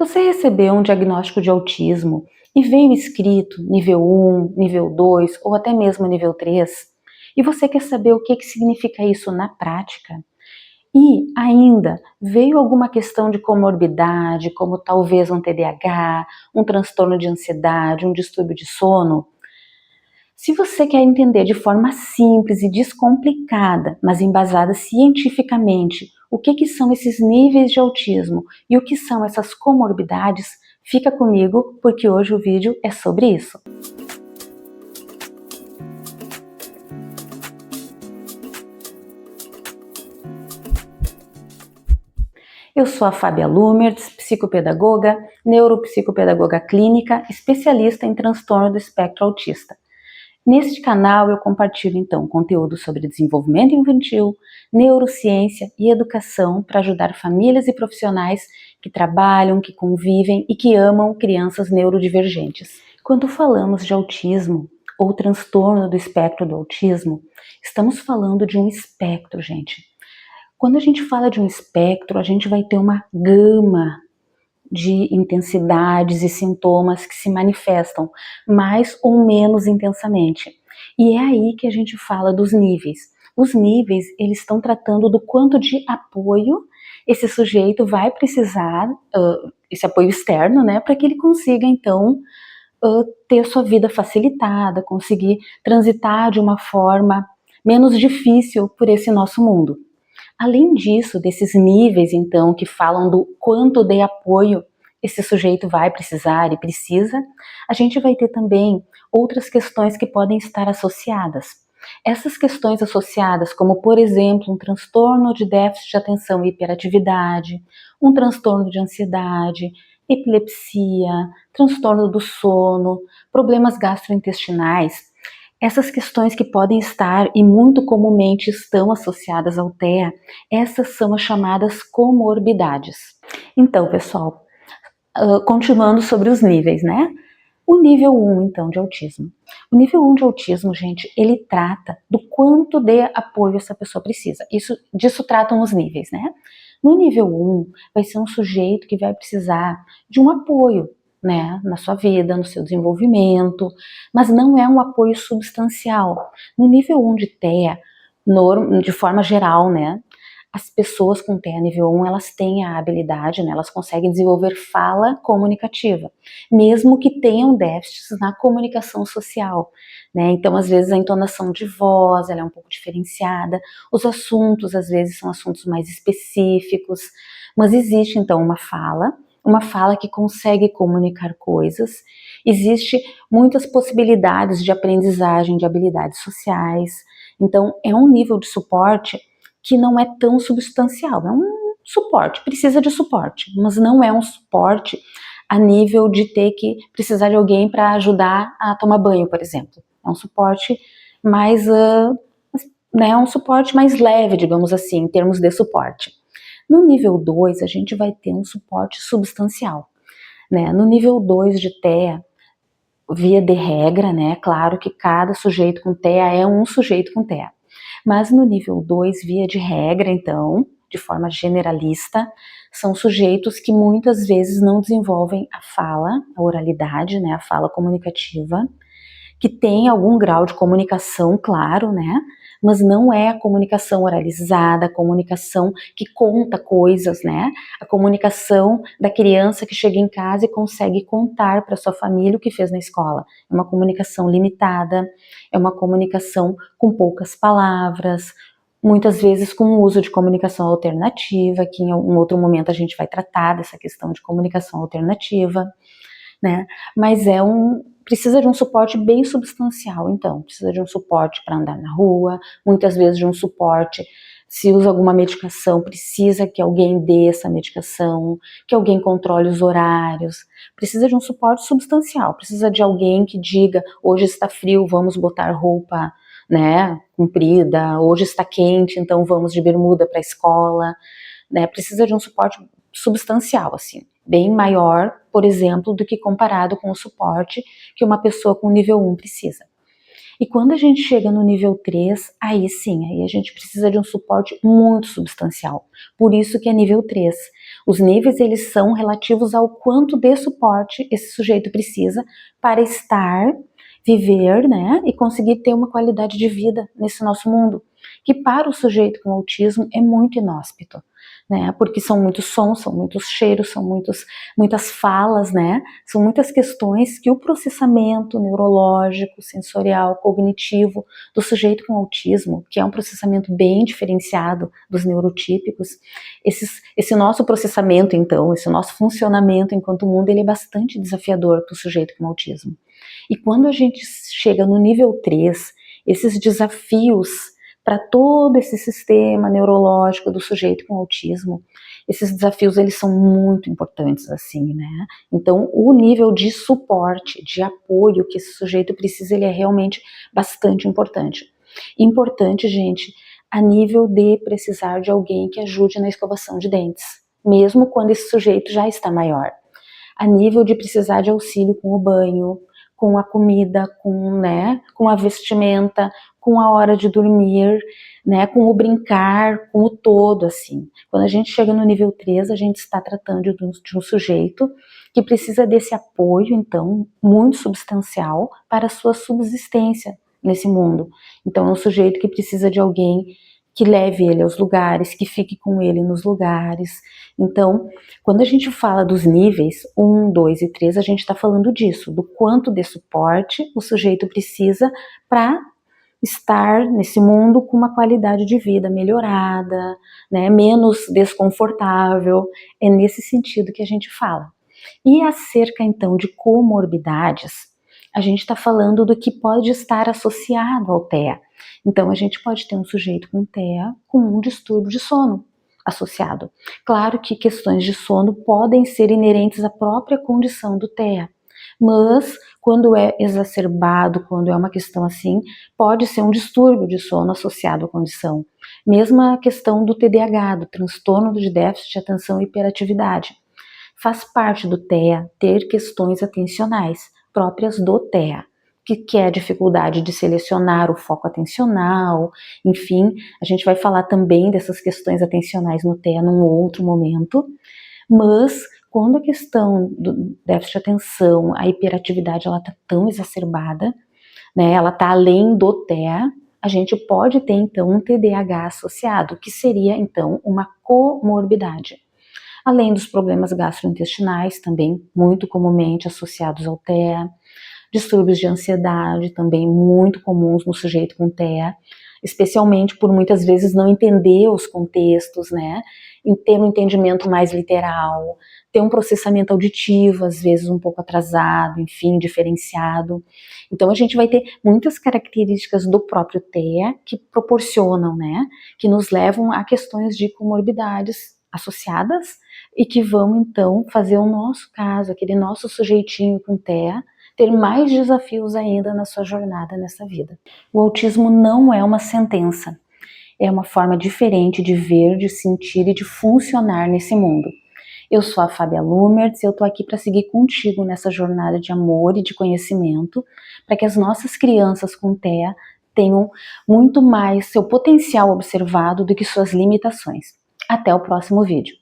Você recebeu um diagnóstico de autismo e veio escrito nível 1, nível 2 ou até mesmo nível 3, e você quer saber o que significa isso na prática? E ainda, veio alguma questão de comorbidade, como talvez um TDAH, um transtorno de ansiedade, um distúrbio de sono? Se você quer entender de forma simples e descomplicada, mas embasada cientificamente, o que são esses níveis de autismo e o que são essas comorbidades, fica comigo porque hoje o vídeo é sobre isso. Eu sou a Fábia Lumertz, psicopedagoga, neuropsicopedagoga clínica, especialista em transtorno do espectro autista. Neste canal eu compartilho então conteúdo sobre desenvolvimento infantil, neurociência e educação para ajudar famílias e profissionais que trabalham, que convivem e que amam crianças neurodivergentes. Quando falamos de autismo ou transtorno do espectro do autismo, estamos falando de um espectro, gente. Quando a gente fala de um espectro, a gente vai ter uma gama de intensidades e sintomas que se manifestam mais ou menos intensamente. E é aí que a gente fala dos níveis. Os níveis, eles estão tratando do quanto de apoio esse sujeito vai precisar, esse apoio externo, né, para que ele consiga, então, ter sua vida facilitada, conseguir transitar de uma forma menos difícil por esse nosso mundo. Além disso, desses níveis, então, que falam do quanto de apoio esse sujeito vai precisar e precisa, a gente vai ter também outras questões que podem estar associadas. Essas questões associadas, como por exemplo, um transtorno de déficit de atenção e hiperatividade, um transtorno de ansiedade, epilepsia, transtorno do sono, problemas gastrointestinais, essas questões que podem estar e muito comumente estão associadas ao TEA, essas são as chamadas comorbidades. Então, pessoal, continuando sobre os níveis, né? O nível 1, então, de autismo. O nível 1 de autismo, gente, ele trata do quanto de apoio essa pessoa precisa. Disso tratam os níveis, né? No nível 1, vai ser um sujeito que vai precisar de um apoio, né, na sua vida, no seu desenvolvimento, mas não é um apoio substancial. No nível 1 de TEA, de forma geral, né, as pessoas com TEA nível 1, elas têm a habilidade, né, elas conseguem desenvolver fala comunicativa, mesmo que tenham déficits na comunicação social, né, então às vezes a entonação de voz, ela é um pouco diferenciada, os assuntos às vezes são assuntos mais específicos, mas existe então uma fala que consegue comunicar coisas, existe muitas possibilidades de aprendizagem de habilidades sociais, então é um nível de suporte que não é tão substancial, é um suporte, precisa de suporte, mas não é um suporte a nível de ter que precisar de alguém para ajudar a tomar banho, por exemplo. É um suporte mais, né, um suporte mais leve, digamos assim, em termos de suporte. No nível 2, a gente vai ter um suporte substancial, né? No nível 2 de TEA, via de regra, né, claro que cada sujeito com TEA é um sujeito com TEA, mas no nível 2, via de regra, então, de forma generalista, são sujeitos que muitas vezes não desenvolvem a fala, a oralidade, né, a fala comunicativa, que tem algum grau de comunicação, claro, né, mas não é a comunicação oralizada, a comunicação que conta coisas, né, a comunicação da criança que chega em casa e consegue contar para sua família o que fez na escola. É uma comunicação limitada, é uma comunicação com poucas palavras, muitas vezes com o uso de comunicação alternativa, que em um outro momento a gente vai tratar dessa questão de comunicação alternativa, né, mas precisa de um suporte bem substancial, então, precisa de um suporte para andar na rua, muitas vezes de um suporte, se usa alguma medicação, precisa que alguém dê essa medicação, que alguém controle os horários, precisa de um suporte substancial, precisa de alguém que diga, hoje está frio, vamos botar roupa, né, comprida, hoje está quente, então vamos de bermuda para a escola, né, precisa de um suporte substancial, assim, bem maior, por exemplo, do que comparado com o suporte que uma pessoa com nível 1 precisa. E quando a gente chega no nível 3, aí sim, aí a gente precisa de um suporte muito substancial. Por isso que é nível 3. Os níveis, eles são relativos ao quanto de suporte esse sujeito precisa para estar, viver, né, e conseguir ter uma qualidade de vida nesse nosso mundo, que para o sujeito com autismo é muito inóspito, né, porque são muitos sons, são muitos cheiros, são muitas falas, né, são muitas questões que o processamento neurológico, sensorial, cognitivo do sujeito com autismo, que é um processamento bem diferenciado dos neurotípicos, esse nosso processamento, então, esse nosso funcionamento enquanto mundo, ele é bastante desafiador para o sujeito com autismo. E quando a gente chega no nível 3, esses desafios para todo esse sistema neurológico do sujeito com autismo, esses desafios, eles são muito importantes, assim, né? Então, o nível de suporte, de apoio que esse sujeito precisa, ele é realmente bastante importante. Importante, gente, a nível de precisar de alguém que ajude na escovação de dentes, mesmo quando esse sujeito já está maior. A nível de precisar de auxílio com o banho, com a comida, com a vestimenta, com a hora de dormir, né, com o brincar, com o todo, assim. Quando a gente chega no nível 3, a gente está tratando de um sujeito que precisa desse apoio, então, muito substancial para a sua subsistência nesse mundo. Então, é um sujeito que precisa de alguém que leve ele aos lugares, que fique com ele nos lugares. Então, quando a gente fala dos níveis 1, 2 e 3, a gente está falando disso, do quanto de suporte o sujeito precisa para estar nesse mundo com uma qualidade de vida melhorada, né, menos desconfortável. É nesse sentido que a gente fala. E acerca, então, de comorbidades, a gente está falando do que pode estar associado ao TEA. Então, a gente pode ter um sujeito com TEA com um distúrbio de sono associado. Claro que questões de sono podem ser inerentes à própria condição do TEA, mas quando é exacerbado, quando é uma questão assim, pode ser um distúrbio de sono associado à condição. Mesma questão do TDAH, do transtorno de déficit de atenção e hiperatividade. Faz parte do TEA ter questões atencionais próprias do TEA, que é a dificuldade de selecionar o foco atencional, enfim, a gente vai falar também dessas questões atencionais no TEA num outro momento, mas quando a questão do déficit de atenção, a hiperatividade, ela está tão exacerbada, né, ela está além do TEA, a gente pode ter então um TDAH associado, que seria então uma comorbidade. Além dos problemas gastrointestinais, também muito comumente associados ao TEA, distúrbios de ansiedade, também muito comuns no sujeito com TEA, especialmente por muitas vezes não entender os contextos, né? Ter um entendimento mais literal, ter um processamento auditivo, às vezes um pouco atrasado, enfim, diferenciado. Então a gente vai ter muitas características do próprio TEA que proporcionam, né? Que nos levam a questões de comorbidades associadas e que vão então fazer o nosso caso, aquele nosso sujeitinho com TEA, ter mais desafios ainda na sua jornada nessa vida. O autismo não é uma sentença, é uma forma diferente de ver, de sentir e de funcionar nesse mundo. Eu sou a Fábia Lumertz e eu tô aqui para seguir contigo nessa jornada de amor e de conhecimento, para que as nossas crianças com TEA tenham muito mais seu potencial observado do que suas limitações. Até o próximo vídeo.